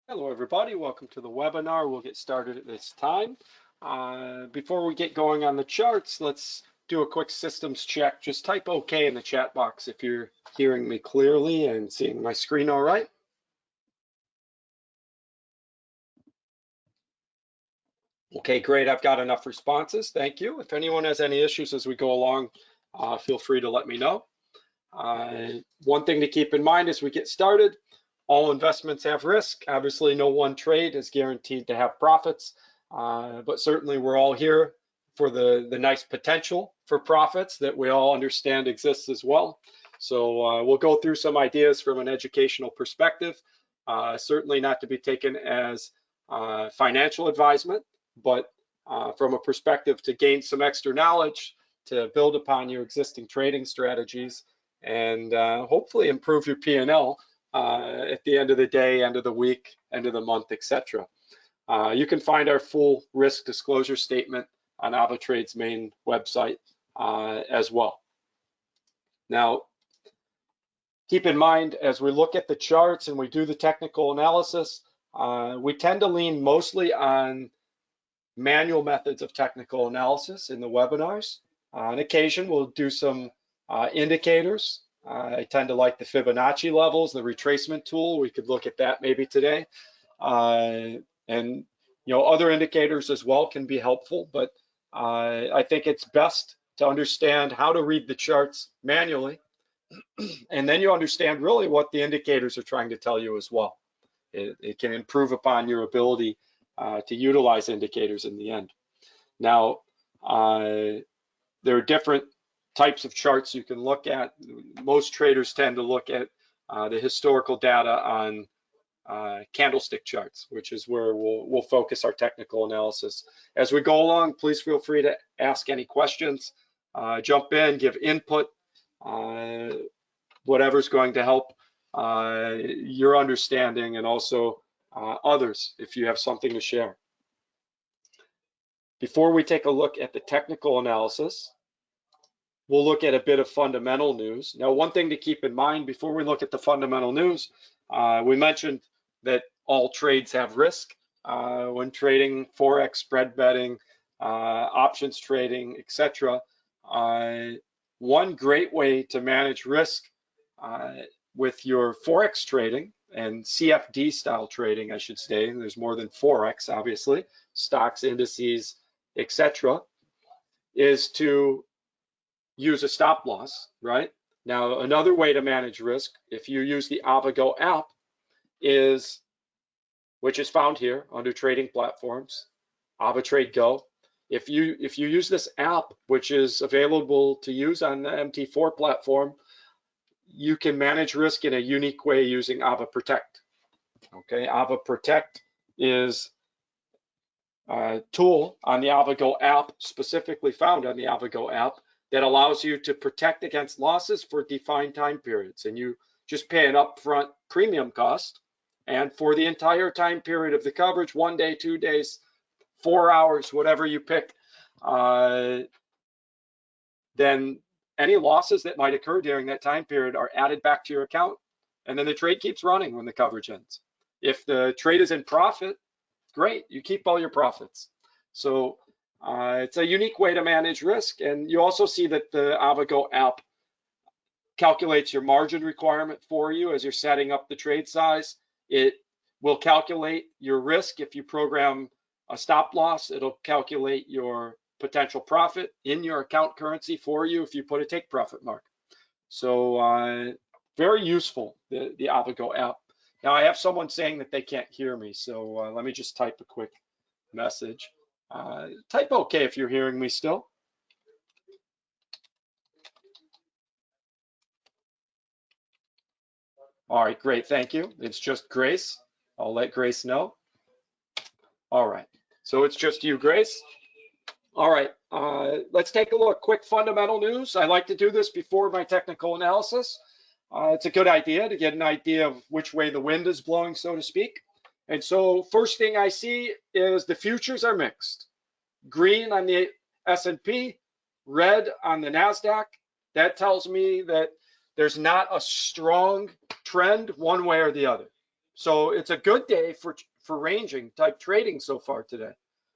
Hello everybody, welcome to the webinar. We'll get started at this time. Before we get going on the charts, let's do a quick systems check. Just type OK in the chat box if you're hearing me clearly and seeing my screen all right. Okay, great, I've got enough responses, thank you. If anyone has any issues as we go along, feel free to let me know. One thing to keep in mind as we get started, all investments have risk. Obviously, no one trade is guaranteed to have profits, but certainly we're all here for the nice potential for profits that we all understand exists as well. So we'll go through some ideas from an educational perspective, certainly not to be taken as financial advisement, but from a perspective to gain some extra knowledge, to build upon your existing trading strategies, and hopefully improve your P&L at the end of the day, end of the week, end of the month, etc. You can find our full risk disclosure statement on AvaTrade's main website as well. Now, keep in mind, as we look at the charts and we do the technical analysis, we tend to lean mostly on manual methods of technical analysis in the webinars. On occasion, we'll do some indicators. I tend to like the Fibonacci levels, the retracement tool. We could look at that maybe today. And other indicators as well can be helpful, but I think it's best to understand how to read the charts manually, and then you understand really what the indicators are trying to tell you as well. It can improve upon your ability to utilize indicators in the end. Now, there are different types of charts you can look at. Most traders tend to look at the historical data on candlestick charts, which is where we'll focus our technical analysis. As we go along, please feel free to ask any questions, jump in, give input, whatever's going to help your understanding and also others if you have something to share. Before we take a look at the technical analysis, we'll look at a bit of fundamental news. Now, one thing to keep in mind before we look at the fundamental news, we mentioned that all trades have risk when trading Forex, spread betting, options trading, etc. One great way to manage risk with your Forex trading and CFD style trading, I should say, there's more than Forex, obviously, stocks, indices, etc., is to use a stop loss, right? Now, another way to manage risk, if you use the AvaGo app, which is found here under trading platforms, AvaTrade Go. If you use this app, which is available to use on the MT4 platform, you can manage risk in a unique way using AvaProtect. Okay, AvaProtect is a tool on the AvaGo app, specifically found on the AvaGo app, that allows you to protect against losses for defined time periods. And you just pay an upfront premium cost. And for the entire time period of the coverage, 1 day, 2 days, 4 hours, whatever you pick, then any losses that might occur during that time period are added back to your account. And then the trade keeps running when the coverage ends. If the trade is in profit, great, you keep all your profits. So it's a unique way to manage risk. And you also see that the AvaGo app calculates your margin requirement for you as you're setting up the trade size. It will calculate your risk. If you program a stop loss, it'll calculate your potential profit in your account currency for you if you put a take profit mark. So very useful, the AvaGo app. Now I have someone saying that they can't hear me, so let me just type a quick message. Type OK if you're hearing me still. All right, great, thank you. It's just Grace. I'll let Grace know. All right, so it's just you, Grace. All right, let's take a look. Quick fundamental news. I like to do this before my technical analysis. It's a good idea to get an idea of which way the wind is blowing, so to speak. And so first thing I see is the futures are mixed. Green on the S&P, red on the NASDAQ. That tells me that there's not a strong trend one way or the other. So it's a good day for ranging type trading so far today.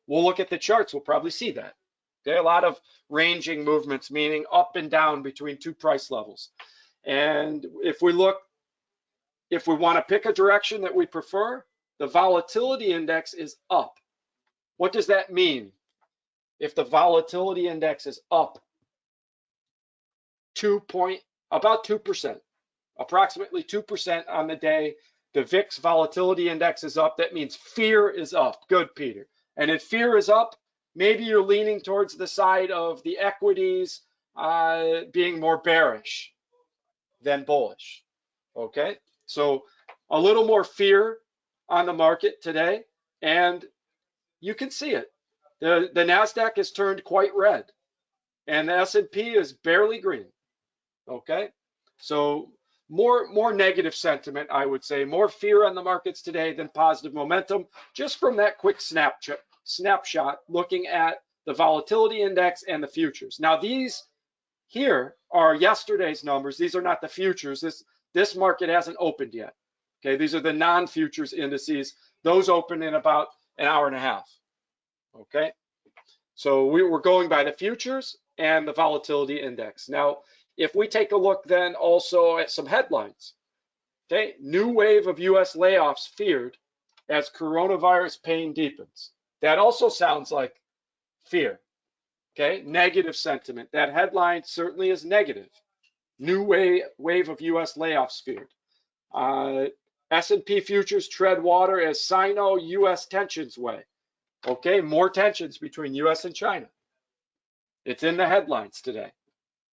We'll look at the charts. We'll probably see that. Okay, a lot of ranging movements, meaning up and down between two price levels. And if we want to pick a direction that we prefer, the volatility index is up. What does that mean? If the volatility index is up about 2%, approximately 2% on the day, the VIX volatility index is up. That means fear is up. Good, Peter. And if fear is up, maybe you're leaning towards the side of the equities being more bearish than bullish. Okay, so a little more fear on the market today, and you can see it. The NASDAQ has turned quite red, and the S&P is barely green. Okay, so more negative sentiment, I would say, more fear on the markets today than positive momentum, just from that quick snapshot looking at the volatility index and the futures. Now these here are yesterday's numbers. These are not the futures. This market hasn't opened yet. Okay, these are the non-futures indices. Those open in about an hour and a half. Okay, so we're going by the futures and the volatility index. Now, if we take a look then also at some headlines, okay, new wave of US layoffs feared as coronavirus pain deepens. That also sounds like fear. Okay, negative sentiment. That headline certainly is negative. New wave of US layoffs feared. S&P futures tread water as Sino-US tensions weigh. Okay, more tensions between US and China. It's in the headlines today.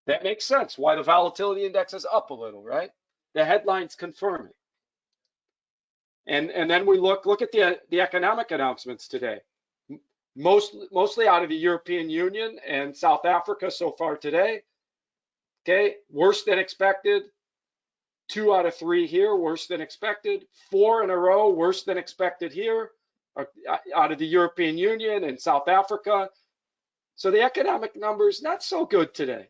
That makes sense why the volatility index is up a little, right? The headlines confirm it. And then we look at the economic announcements today. Mostly out of the European Union and South Africa so far today. Okay, worse than expected. 2 out of 3 here, worse than expected. 4 in a row, worse than expected here, out of the European Union and South Africa. So the economic numbers not so good today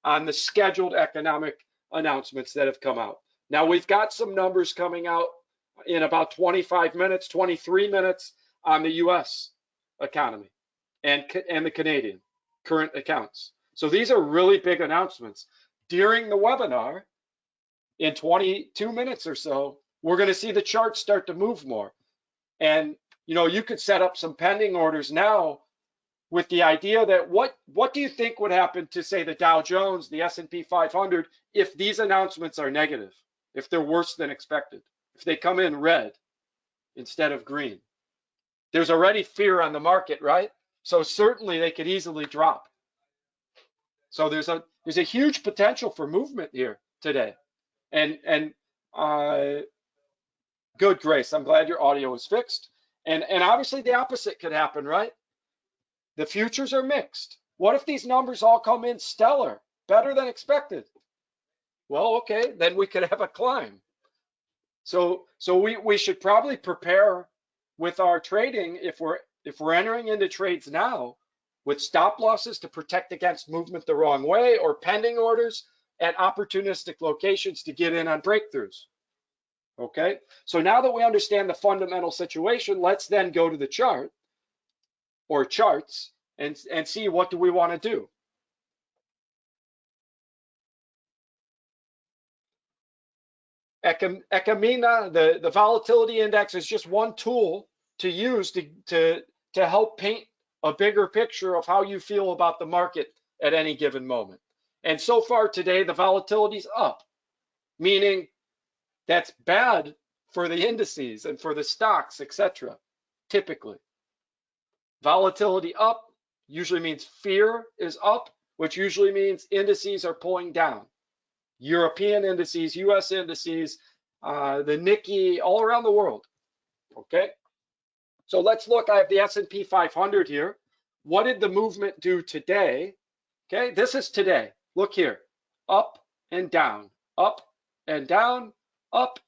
on the scheduled economic announcements that have come out. Now we've got some numbers coming out in about 25 minutes, 23 minutes on the US economy and the Canadian current accounts. So these are really big announcements. During the webinar, in 22 minutes or so, we're going to see the charts start to move more. And you could set up some pending orders now with the idea that what do you think would happen to, say, the Dow Jones, the S&P 500, if these announcements are negative, if they're worse than expected, if they come in red instead of green? There's already fear on the market, right? So certainly they could easily drop. So there's a huge potential for movement here today. And good, Grace. I'm glad your audio is fixed. And obviously the opposite could happen, right? The futures are mixed. What if these numbers all come in stellar, better than expected? Well, okay, then we could have a climb. So we should probably prepare with our trading if we're entering into trades now with stop losses to protect against movement the wrong way, or pending orders at opportunistic locations to get in on breakthroughs. Okay, so now that we understand the fundamental situation, let's then go to the chart or charts and see what do we want to do. Ekamina, the volatility index, is just one tool to use to help paint a bigger picture of how you feel about the market at any given moment. And so far today, the volatility is up, meaning that's bad for the indices and for the stocks, etc. Typically, volatility up usually means fear is up, which usually means indices are pulling down. European indices, US indices, the Nikkei, all around the world. Okay, so let's look. I have the S&P 500 here. What did the movement do today? Okay, this is today. Look here, up and down, up and down, up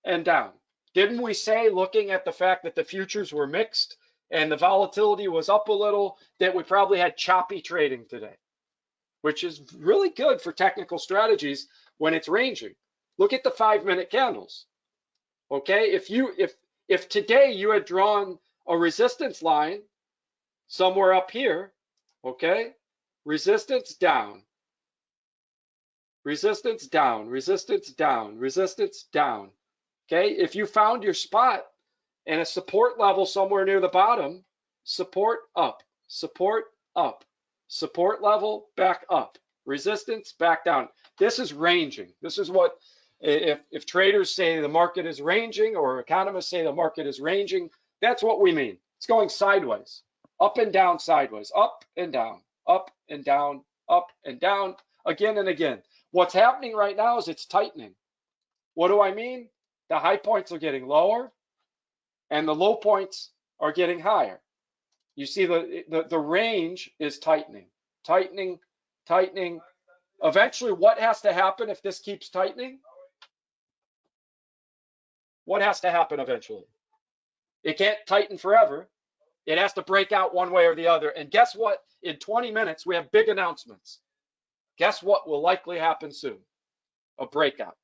and down. Didn't we say, looking at the fact that the futures were mixed and the volatility was up a little, that we probably had choppy trading today, which is really good for technical strategies when it's ranging. Look at the 5-minute candles. Okay, if today you had drawn a resistance line somewhere up here, okay, resistance down, resistance down, resistance down, resistance down. Okay, if you found your spot and a support level somewhere near the bottom, support up, support up, support level back up, resistance back down. This is ranging. This is what, if traders say the market is ranging or economists say the market is ranging, that's what we mean. It's going sideways, up and down, sideways, up and down, up and down, up and down, again and again. What's happening right now is it's tightening. What do I mean? The high points are getting lower and the low points are getting higher. You see the range is tightening, tightening, tightening. Eventually, what has to happen if this keeps tightening? What has to happen eventually? It can't tighten forever. It has to break out one way or the other. And guess what? In 20 minutes, we have big announcements. Guess what will likely happen soon? A breakout.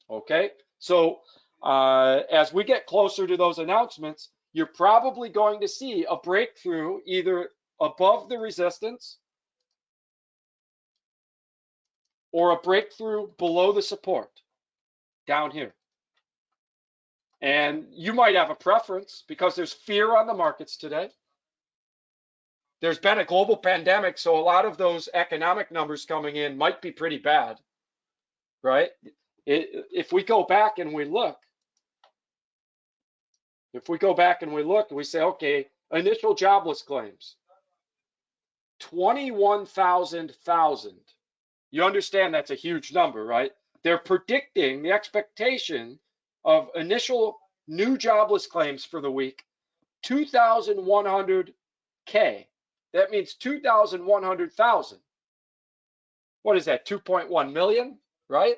Okay? So as we get closer to those announcements, you're probably going to see a breakthrough either above the resistance or a breakthrough below the support down here. And you might have a preference because there's fear on the markets today. There's been a global pandemic, so a lot of those economic numbers coming in might be pretty bad, right? If we go back and we look, and we say, okay, initial jobless claims, 21,000. You understand that's a huge number, right? They're predicting the expectation of initial new jobless claims for the week, 2,100K. That means 2,100,000. What is that, 2.1 million, right?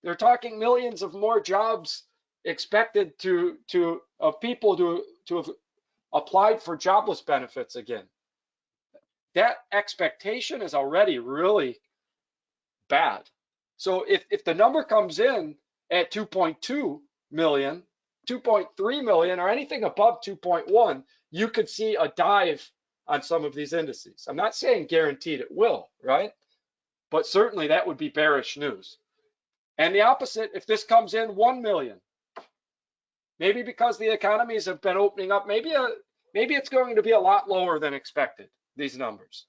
They're talking millions of more jobs expected of people to have applied for jobless benefits again. That expectation is already really bad. So if the number comes in at 2.2 million, 2.3 million, or anything above 2.1, you could see a dive on some of these indices. I'm not saying guaranteed it will, right? But certainly that would be bearish news. And the opposite, if this comes in 1 million, maybe because the economies have been opening up, maybe it's going to be a lot lower than expected, these numbers,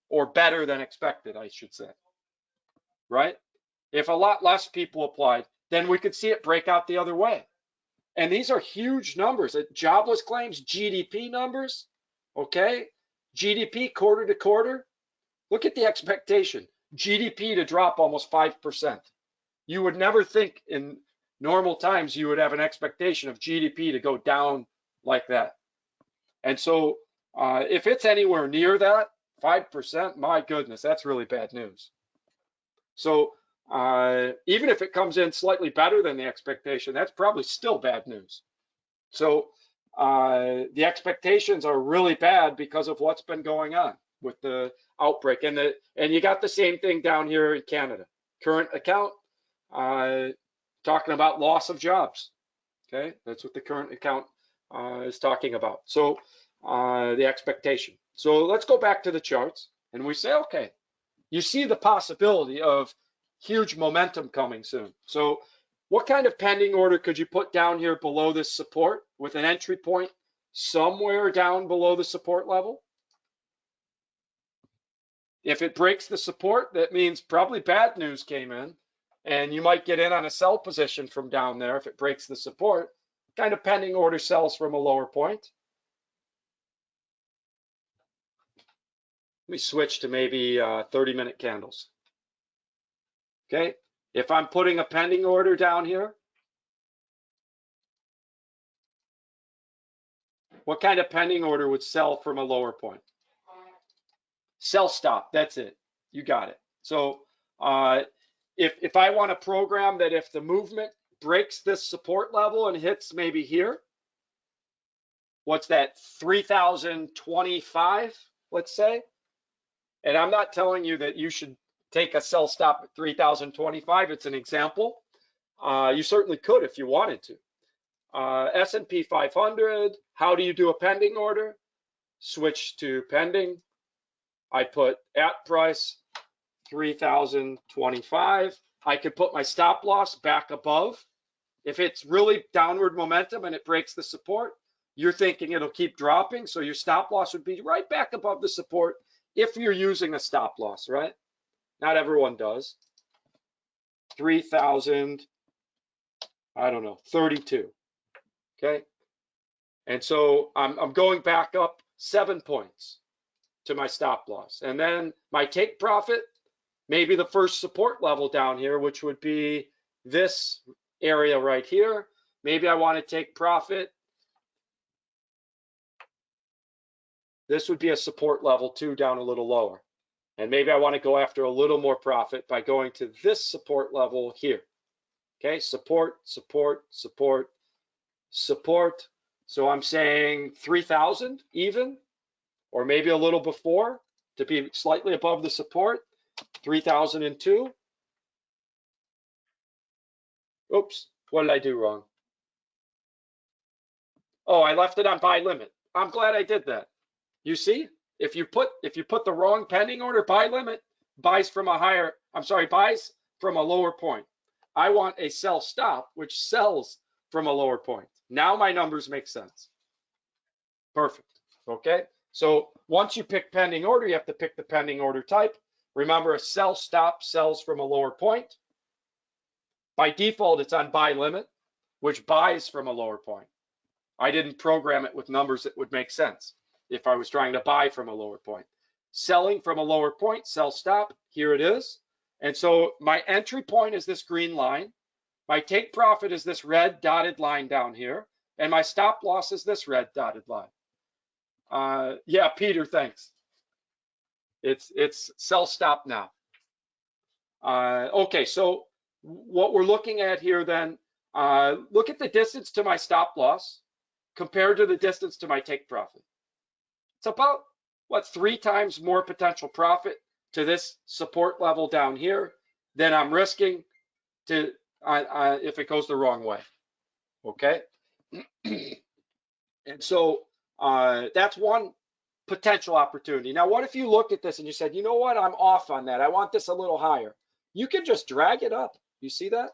or better than expected, I should say, right? If a lot less people applied, then we could see it break out the other way. And these are huge numbers. Jobless claims, GDP numbers, okay? GDP quarter to quarter. Look at the expectation. GDP to drop almost 5%. You would never think in normal times you would have an expectation of GDP to go down like that. And so if it's anywhere near that, 5%, my goodness, that's really bad news. So even if it comes in slightly better than the expectation, that's probably still bad news. So the expectations are really bad because of what's been going on with the outbreak. And you got the same thing down here in Canada. Current account, talking about loss of jobs. Okay, that's what the current account is talking about. So the expectation. So let's go back to the charts and we say, okay, you see the possibility of huge momentum coming soon. So what kind of pending order could you put down here below this support with an entry point somewhere down below the support level? If it breaks the support, that means probably bad news came in and you might get in on a sell position from down there if it breaks the support. Kind of pending order sells from a lower point. Let me switch to maybe 30-minute candles. Okay, if I'm putting a pending order down here, what kind of pending order would sell from a lower point? Sell stop, that's it. You got it. So if I want to program that if the movement breaks this support level and hits maybe here, what's that, 3,025, let's say? And I'm not telling you that you should take a sell stop at 3,025. It's an example. You certainly could if you wanted to. S&P 500, how do you do a pending order? Switch to pending. I put at price 3,025. I could put my stop loss back above. If it's really downward momentum and it breaks the support, you're thinking it'll keep dropping, so your stop loss would be right back above the support if you're using a stop loss, right? Not everyone does. 3,000, I don't know, 32, okay? And so I'm going back up 7 points to my stop loss. And then my take profit, maybe the first support level down here, which would be this area right here. Maybe I want to take profit. This would be a support level too, down a little lower. And maybe I want to go after a little more profit by going to this support level here. Okay, support, support, support, support. So I'm saying 3,000 even, or maybe a little before to be slightly above the support, 3,002. Oops, what did I do wrong? Oh, I left it on buy limit. I'm glad I did that. You see, if you put the wrong pending order, buy limit buys from a higher, buys from a lower point. I want a sell stop, which sells from a lower point. Now my numbers make sense. Perfect. Okay. So once you pick pending order, you have to pick the pending order type. Remember, a sell stop sells from a lower point. By default, it's on buy limit, which buys from a lower point. I didn't program it with numbers that would make sense if I was trying to buy from a lower point. Selling from a lower point, sell stop, here it is. And so my entry point is this green line. My take profit is this red dotted line down here. And my stop loss is this red dotted line. Yeah, Peter, thanks. It's sell stop now. Okay, so what we're looking at here then, look at the distance to my stop loss compared to the distance to my take profit. It's about, what, 3 times more potential profit to this support level down here than I'm risking to if it goes the wrong way, okay? And so that's one potential opportunity. Now, what if you looked at this and you said, you know what, I'm off on that. I want this a little higher. You can just drag it up. You see that?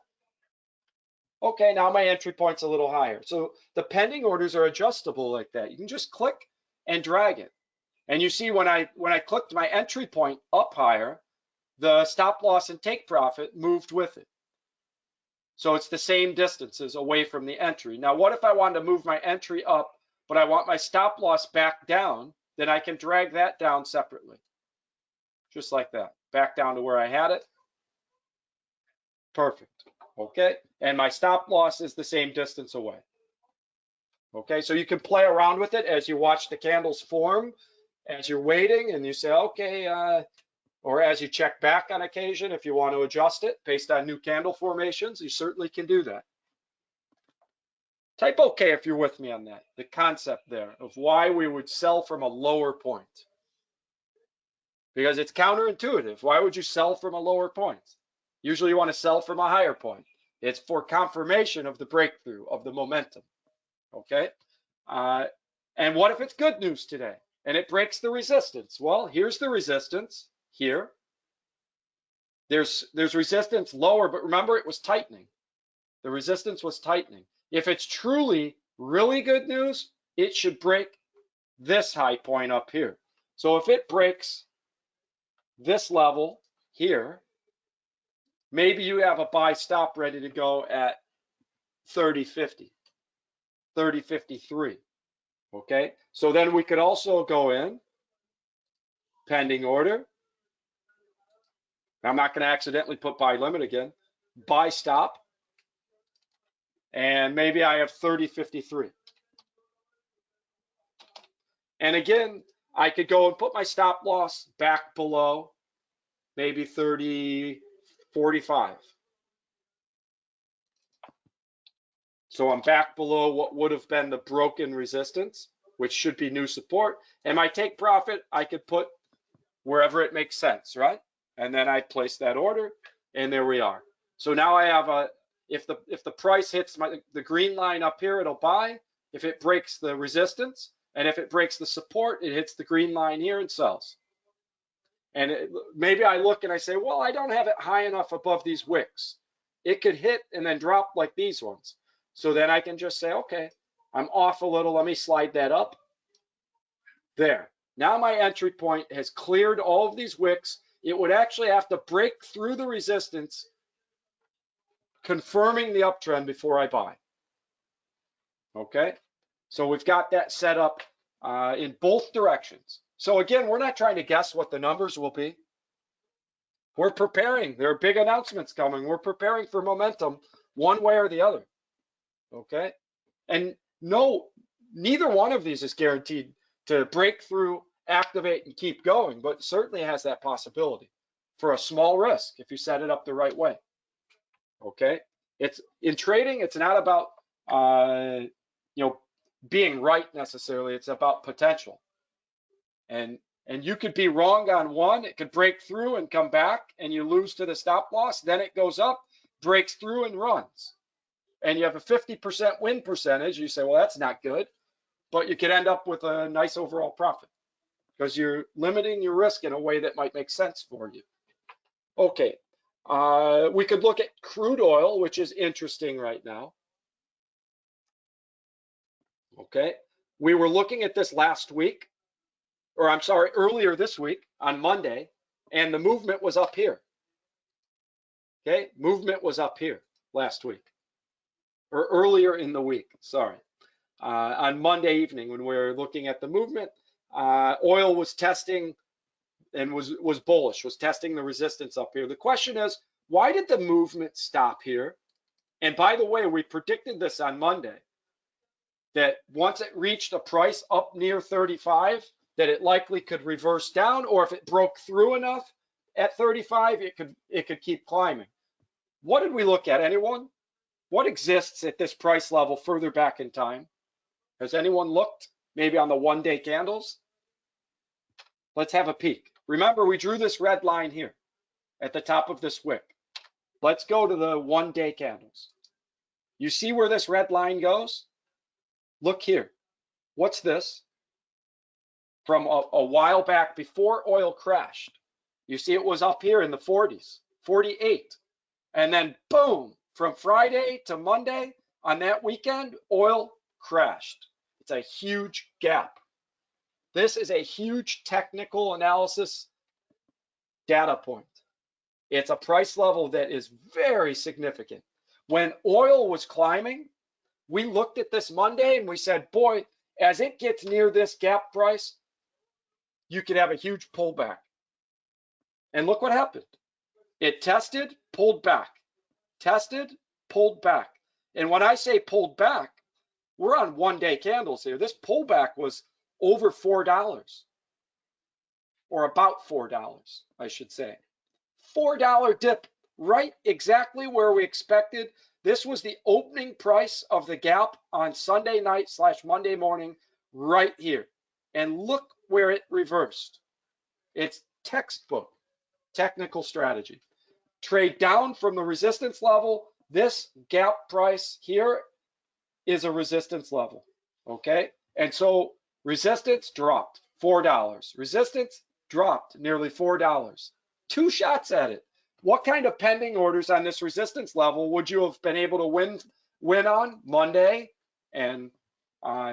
Okay, now my entry point's a little higher. So the pending orders are adjustable like that. You can just click and drag it. And you see when I clicked my entry point up higher, the stop loss and take profit moved with it. So it's the same distances away from the entry. Now, what if I wanted to move my entry up, but I want my stop loss back down? Then I can drag that down separately. Just like that, back down to where I had it. Perfect, okay? And my stop loss is the same distance away. Okay, so you can play around with it as you watch the candles form, as you're waiting and you say, okay, or as you check back on occasion, if you want to adjust it based on new candle formations, you certainly can do that. Type okay if you're with me on that, the concept there of why we would sell from a lower point. Because it's counterintuitive. Why would you sell from a lower point? Usually you want to sell from a higher point. It's for confirmation of the breakthrough, of the momentum, okay? And what if it's good news today and it breaks the resistance? Well, here's the resistance here. There's resistance lower, but remember it was tightening. The resistance was tightening. If it's truly really good news, it should break this high point up here. So if it breaks this level here, maybe you have a buy stop ready to go at 30.50, 30.53. Okay, so then we could also go in pending order. I'm not going to accidentally put buy limit again. Buy stop, and maybe I have 30.53. And again, I could go and put my stop loss back below maybe 30.45. So I'm back below what would have been the broken resistance, which should be new support. And my take profit, I could put wherever it makes sense, right? And then I place that order, and there we are. So now I have If the price hits the green line up here, it'll buy. If it breaks the resistance, and if it breaks the support, it hits the green line here and sells. And maybe I look and I say, well, I don't have it high enough above these wicks. It could hit and then drop like these ones. So then I can just say, okay, I'm off a little. Let me slide that up. There. Now my entry point has cleared all of these wicks. It would actually have to break through the resistance, confirming the uptrend before I buy. Okay, so we've got that set up in both directions. So again, we're not trying to guess what the numbers will be. We're preparing. There are big announcements coming. We're preparing for momentum one way or the other. Okay, and no, neither one of these is guaranteed to break through, activate, and keep going, but certainly has that possibility for a small risk if you set it up the right way. Okay, it's in trading. It's not about being right necessarily. It's about potential. And you could be wrong on one. It could break through and come back, and you lose to the stop loss. Then it goes up, breaks through, and runs. And you have a 50% win percentage. You say, well, that's not good, but you could end up with a nice overall profit because you're limiting your risk in a way that might make sense for you. Okay, we could look at crude oil, which is interesting right now. Okay, we were looking at this last week, or I'm sorry, earlier this week on Monday, and the movement was up here. Okay, movement was up here last week, or earlier in the week, sorry. On Monday evening when we were looking at the movement, oil was testing and was bullish, was testing the resistance up here. The question is, why did the movement stop here? And by the way, we predicted this on Monday, that once it reached a price up near 35, that it likely could reverse down, or if it broke through enough at 35, it could keep climbing. What did we look at? Anyone? What exists at this price level further back in time? Has anyone looked maybe on the one-day candles? Let's have a peek. Remember, we drew this red line here at the top of this wick. Let's go to the one-day candles. You see where this red line goes? Look here. What's this? From a while back before oil crashed. You see it was up here in the 40s, 48. And then boom, from Friday to Monday on that weekend, oil crashed. It's a huge gap. This is a huge technical analysis data point. It's a price level that is very significant. When oil was climbing, we looked at this Monday and we said, boy, as it gets near this gap price, you could have a huge pullback. And look what happened. It tested, pulled back, tested, pulled back. And when I say pulled back, we're on one-day candles here. This pullback was over $4, or about $4, I should say. $4 dip, right exactly where we expected. This was the opening price of the gap on Sunday night / Monday morning, right here. And look where it reversed. It's textbook technical strategy. Trade down from the resistance level. This gap price here is a resistance level, okay? And so resistance dropped $4. Resistance dropped nearly $4. 2 shots at it. What kind of pending orders on this resistance level would you have been able to win on Monday and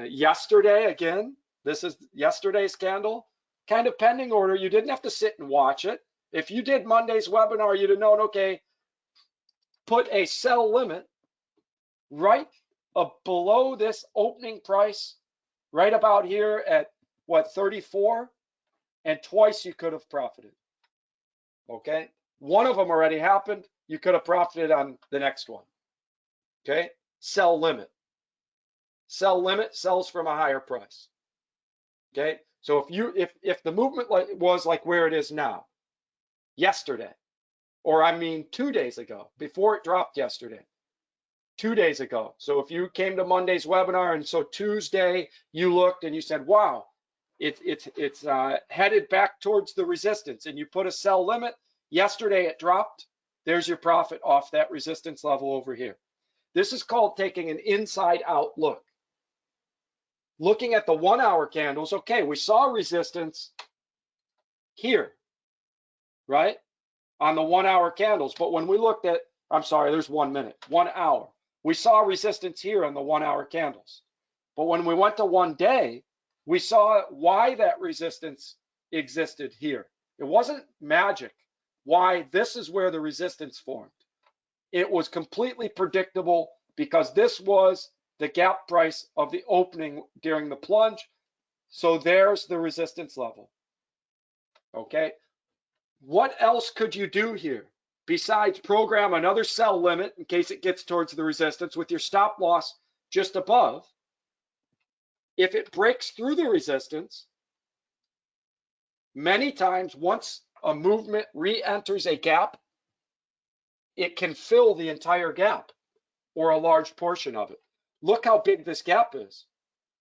yesterday again? This is yesterday's candle. Kind of pending order. You didn't have to sit and watch it. If you did Monday's webinar, you'd have known, okay, put a sell limit right below this opening price, right about here at what, 34, and twice you could have profited. Okay, one of them already happened. You could have profited on the next one. Okay, sell limit. Sell limit sells from a higher price. Okay, so if the movement was like where it is now, yesterday, or I mean 2 days ago, before it dropped yesterday, 2 days ago. So if you came to Monday's webinar and so Tuesday you looked and you said, wow, it's headed back towards the resistance, and you put a sell limit. Yesterday it dropped. There's your profit off that resistance level over here. This is called taking an inside out look. Looking at the 1 hour candles, okay, we saw resistance here, right? On the 1 hour candles. But when we looked at, I'm sorry, there's 1 minute, 1 hour. We saw resistance here on the 1 hour candles. But when we went to 1 day, we saw why that resistance existed here. It wasn't magic. Why this is where the resistance formed. It was completely predictable because this was the gap price of the opening during the plunge. So there's the resistance level. Okay. What else could you do here besides program another sell limit in case it gets towards the resistance with your stop loss just above? If it breaks through the resistance, many times once a movement re-enters a gap, it can fill the entire gap or a large portion of it. Look how big this gap is.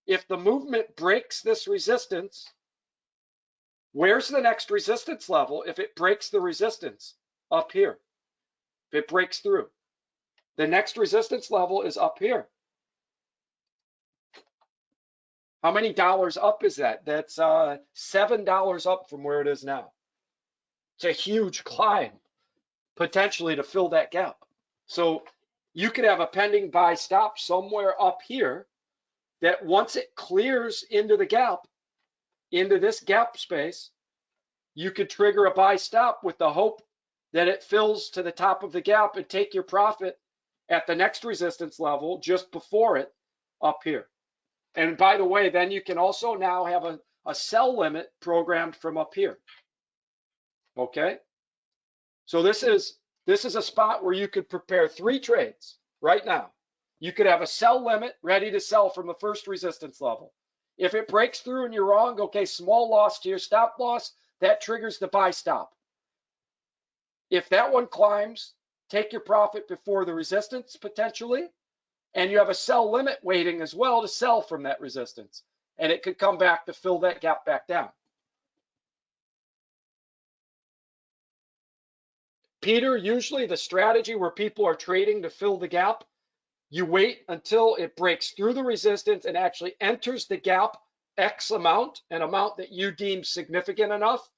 If the movement breaks this resistance, where's the next resistance level if it breaks the resistance? Up here. If it breaks through. The next resistance level is up here. How many dollars up is that? That's $7 up from where it is now. It's a huge climb, potentially, to fill that gap. So you could have a pending buy stop somewhere up here that once it clears into the gap, into this gap space, you could trigger a buy stop with the hope that it fills to the top of the gap and take your profit at the next resistance level just before it up here. And by the way, then you can also now have a sell limit programmed from up here. Okay? So this is a spot where you could prepare 3 trades right now. You could have a sell limit ready to sell from the first resistance level. If it breaks through and you're wrong, okay, small loss to your stop loss, that triggers the buy stop. If that one climbs, take your profit before the resistance potentially, and you have a sell limit waiting as well to sell from that resistance, and it could come back to fill that gap back down. Peter, usually the strategy where people are trading to fill the gap, you wait until it breaks through the resistance and actually enters the gap X amount, an amount that you deem significant enough,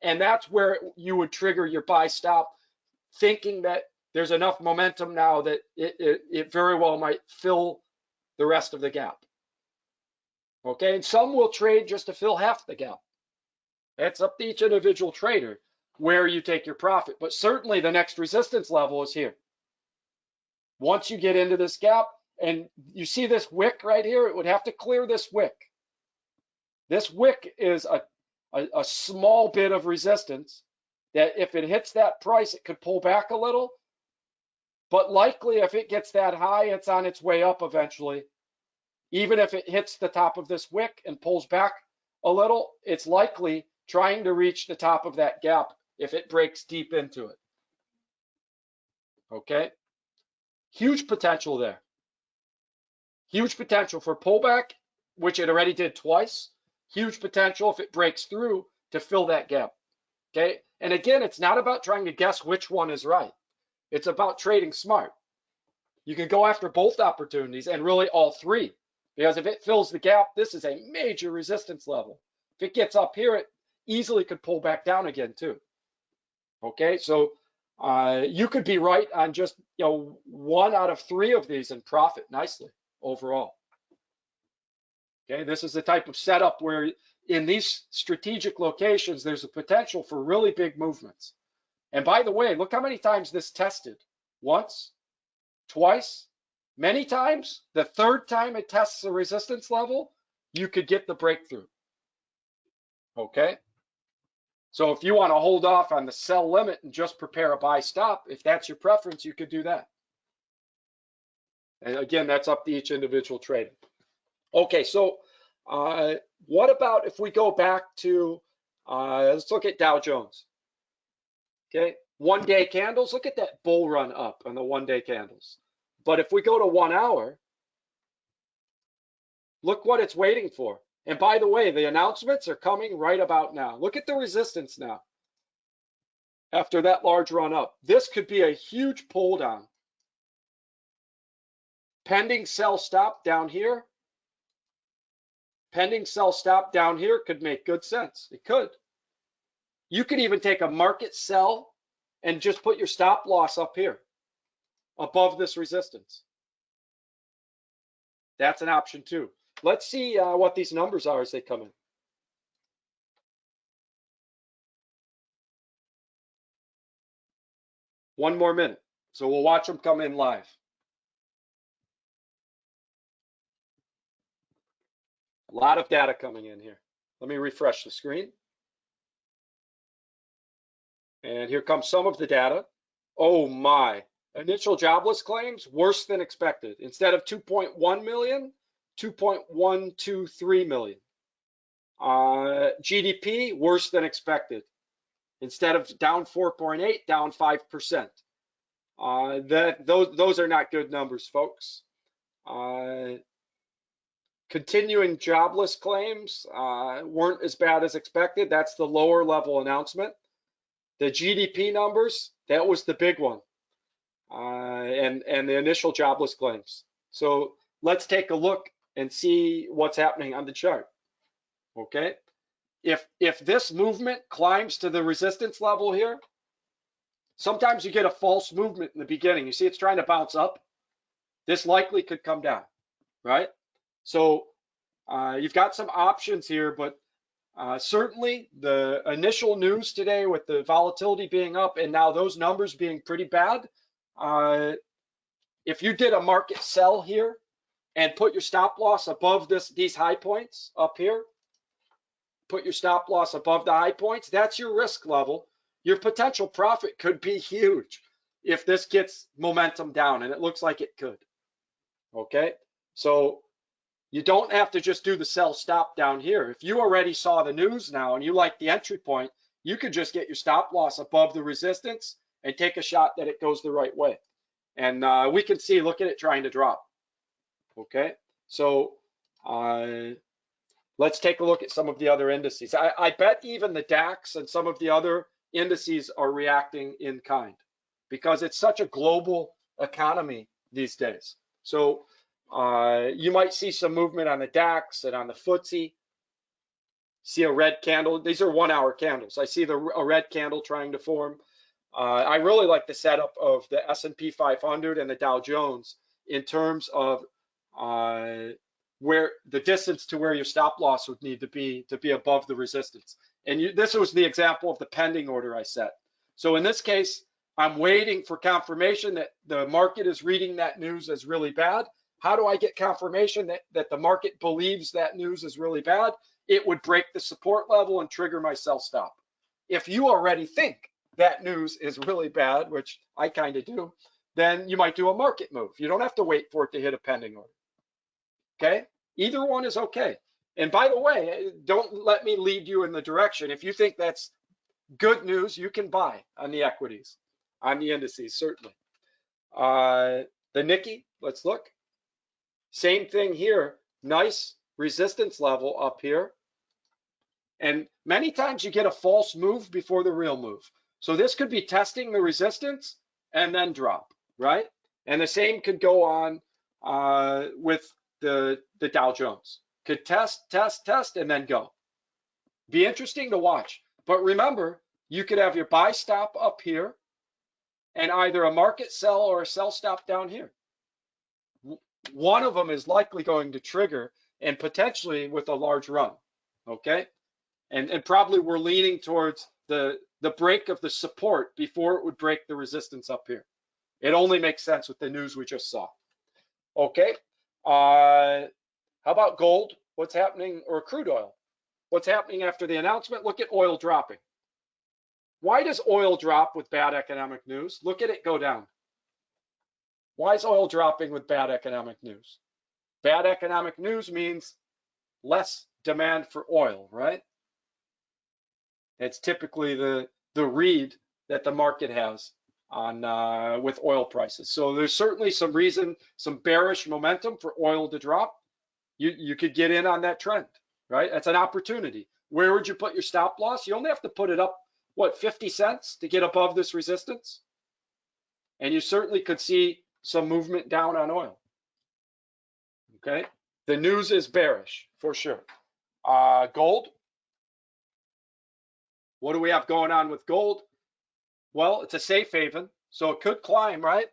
and that's where you would trigger your buy stop, thinking that there's enough momentum now that it very well might fill the rest of the gap. Okay, and some will trade just to fill half the gap. That's up to each individual trader where you take your profit, but certainly the next resistance level is here. Once you get into this gap, and you see this wick right here, it would have to clear this wick. This wick is a small bit of resistance that if it hits that price, it could pull back a little, but likely if it gets that high, it's on its way up eventually. Even if it hits the top of this wick and pulls back a little, it's likely trying to reach the top of that gap if it breaks deep into it. Okay? Huge potential there. Huge potential for pullback, which it already did twice. Huge potential if it breaks through to fill that gap. Okay? And again, it's not about trying to guess which one is right. It's about trading smart. You can go after both opportunities and really all 3. Because if it fills the gap, this is a major resistance level. If it gets up here, it easily could pull back down again too. Okay, so you could be right on just 1 out of 3 of these and profit nicely overall. Okay, this is the type of setup where in these strategic locations, there's a potential for really big movements. And by the way, look how many times this tested. Once, twice, many times. The 3rd time it tests a resistance level, you could get the breakthrough. Okay? So if you want to hold off on the sell limit and just prepare a buy stop, if that's your preference, you could do that. And again, that's up to each individual trader. Okay, so what about if we go back to, let's look at Dow Jones. Okay, 1-day candles, look at that bull run up on the 1-day candles. But if we go to 1 hour, look what it's waiting for. And by the way, the announcements are coming right about now. Look at the resistance now. after that large run up. This could be a huge pull down. Pending sell stop down here. Pending sell stop down here could make good sense. It could. You could even take a market sell and just put your stop loss up here above this resistance. That's an option too. Let's see what these numbers are as they come in. One more minute. So we'll watch them come in live. A lot of data coming in here. Let me refresh the screen. And here comes some of the data. Oh my. Initial jobless claims, worse than expected. Instead of 2.1 million, 2.123 million. GDP, worse than expected. Instead of down 4.8, down 5%. Those are not good numbers, folks. Continuing jobless claims weren't as bad as expected. That's the lower level announcement. The GDP numbers, that was the big one. And the initial jobless claims. So let's take a look and see what's happening on the chart. Okay. If this movement climbs to the resistance level here, sometimes you get a false movement in the beginning. You see it's trying to bounce up. This likely could come down, right? So you've got some options here, but certainly the initial news today with the volatility being up and now those numbers being pretty bad, if you did a market sell here and put your stop loss above these high points up here, put your stop loss above the high points, that's your risk level. Your potential profit could be huge if this gets momentum down, and it looks like it could. Okay, so you don't have to just do the sell stop down here. If you already saw the news now and you like the entry point, you could just get your stop loss above the resistance and take a shot that it goes the right way. And we can see, look at it trying to drop. Okay, so let's take a look at some of the other indices. I bet even the DAX and some of the other indices are reacting in kind because it's such a global economy these days. So you might see some movement on the DAX and on the FTSE. See a red candle. These are 1 hour candles. I see a red candle trying to form. I really like the setup of the S&P 500 and the Dow Jones in terms of where the distance to where your stop loss would need to be above the resistance. And this was the example of the pending order I set. So in this case, I'm waiting for confirmation that the market is reading that news as really bad. How do I get confirmation that the market believes that news is really bad? It would break the support level and trigger my sell stop. If you already think that news is really bad, which I kind of do, then you might do a market move. You don't have to wait for it to hit a pending order. Okay, either one is okay. And by the way, don't let me lead you in the direction. If you think that's good news, you can buy on the equities, on the indices, certainly. The Nikkei, let's look. Same thing here, nice resistance level up here. And many times you get a false move before the real move. So this could be testing the resistance and then drop, right? And the same could go on with the Dow Jones. Could test, and then go. Be interesting to watch. But remember, you could have your buy stop up here and either a market sell or a sell stop down here. One of them is likely going to trigger and potentially with a large run, okay? And probably we're leaning towards the break of the support before it would break the resistance up here. It only makes sense with the news we just saw. Okay, how about gold? What's happening, or crude oil? What's happening after the announcement? Look at oil dropping. Why does oil drop with bad economic news? Look at it go down. Why is oil dropping with bad economic news? Bad economic news means less demand for oil, right? It's typically the read that the market has on with oil prices. So there's certainly some reason, some bearish momentum for oil to drop. You could get in on that trend, right? That's an opportunity. Where would you put your stop loss? You only have to put it up what, 50 cents to get above this resistance? And you certainly could see some movement down on oil. Okay, the news is bearish for sure. Gold. What do we have going on with gold? Well, it's a safe haven, so it could climb, right?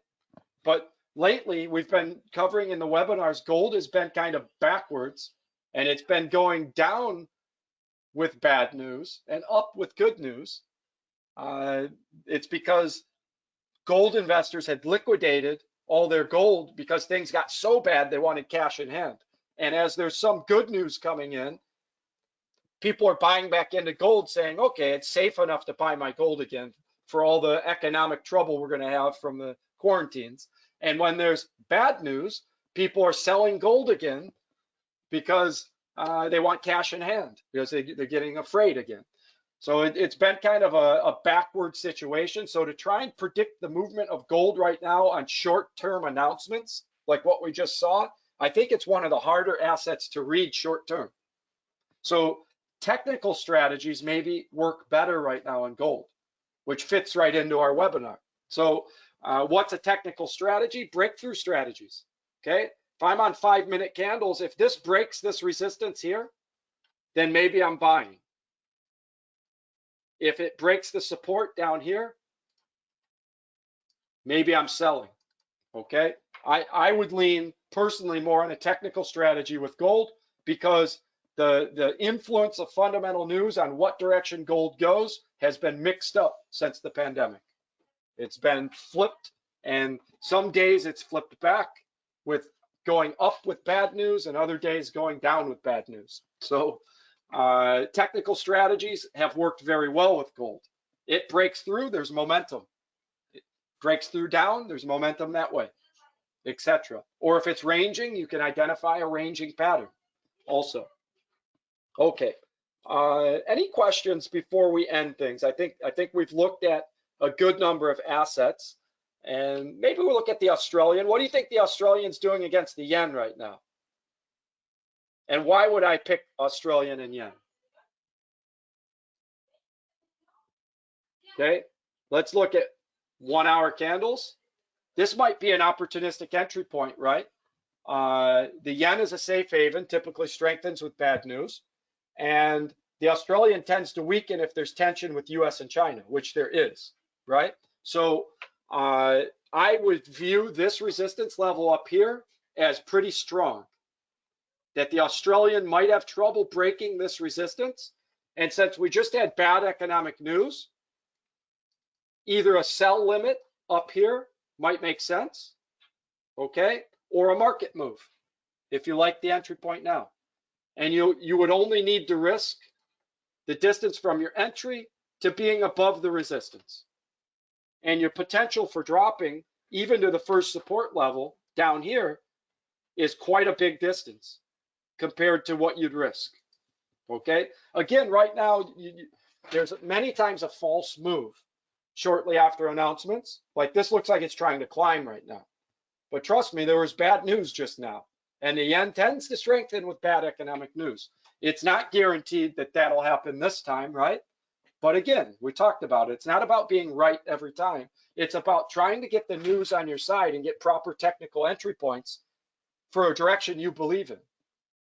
But lately, we've been covering in the webinars, gold has been kind of backwards, and it's been going down with bad news and up with good news. It's because gold investors had liquidated all their gold because things got so bad they wanted cash in hand. And as there's some good news coming in, people are buying back into gold saying, okay, it's safe enough to buy my gold again for all the economic trouble we're going to have from the quarantines. And when there's bad news, people are selling gold again because they want cash in hand, because they're getting afraid again. So it's been kind of a backward situation. So to try and predict the movement of gold right now on short-term announcements, like what we just saw, I think it's one of the harder assets to read short-term. So technical strategies maybe work better right now in gold, which fits right into our webinar. So what's a technical strategy? Breakthrough strategies, okay? If I'm on 5-minute candles, if this breaks this resistance here, then maybe I'm buying. If it breaks the support down here, maybe I'm selling, okay? I would lean personally more on a technical strategy with gold because the influence of fundamental news on what direction gold goes has been mixed up since the pandemic. It's been flipped, and some days it's flipped back with going up with bad news and other days going down with bad news. So technical strategies have worked very well with gold. It breaks through, there's momentum. It breaks through down, there's momentum that way, etc. Or if it's ranging, you can identify a ranging pattern also. Okay, any questions before we end things? I think we've looked at a good number of assets, and maybe we'll look at the Australian. What do you think the Australian's doing against the yen right now? And why would I pick Australian and yen? Okay, let's look at 1-hour candles. This might be an opportunistic entry point, right? The yen is a safe haven, typically strengthens with bad news. And the Australian tends to weaken if there's tension with US and China, which there is, right? So I would view this resistance level up here as pretty strong, that the Australian might have trouble breaking this resistance. And since we just had bad economic news, either a sell limit up here might make sense, okay? Or a market move, if you like the entry point now. And you would only need to risk the distance from your entry to being above the resistance. And your potential for dropping even to the first support level down here is quite a big distance compared to what you'd risk, okay? Again, right now, there's many times a false move shortly after announcements. Like this looks like it's trying to climb right now. But trust me, there was bad news just now. And the yen tends to strengthen with bad economic news. It's not guaranteed that that'll happen this time, right? But again, we talked about it. It's not about being right every time. It's about trying to get the news on your side and get proper technical entry points for a direction you believe in.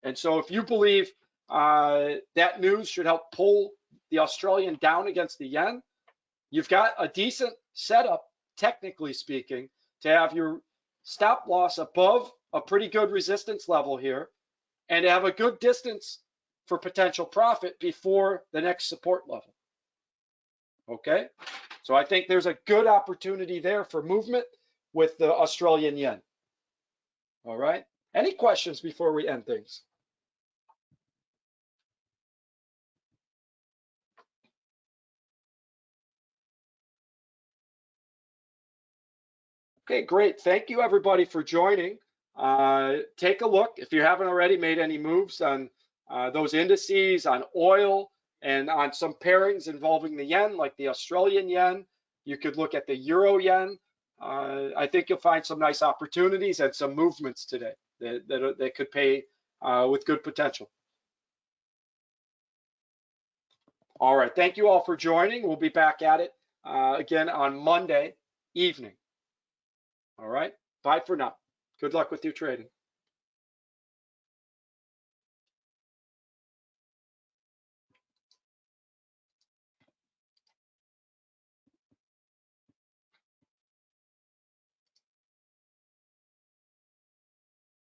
And so if you believe that news should help pull the Australian down against the yen, you've got a decent setup, technically speaking, to have your stop loss above a pretty good resistance level here and to have a good distance for potential profit before the next support level. Okay, so I think there's a good opportunity there for movement with the Australian yen. All right, any questions before we end things? Okay, great. Thank you everybody for joining. Take a look if you haven't already made any moves on those indices, on oil, and on some pairings involving the yen, like the Australian yen. You could look at the euro yen. I think you'll find some nice opportunities and some movements today that could pay with good potential. All right. Thank you all for joining. We'll be back at it again on Monday evening. All right. Bye for now. Good luck with your trading.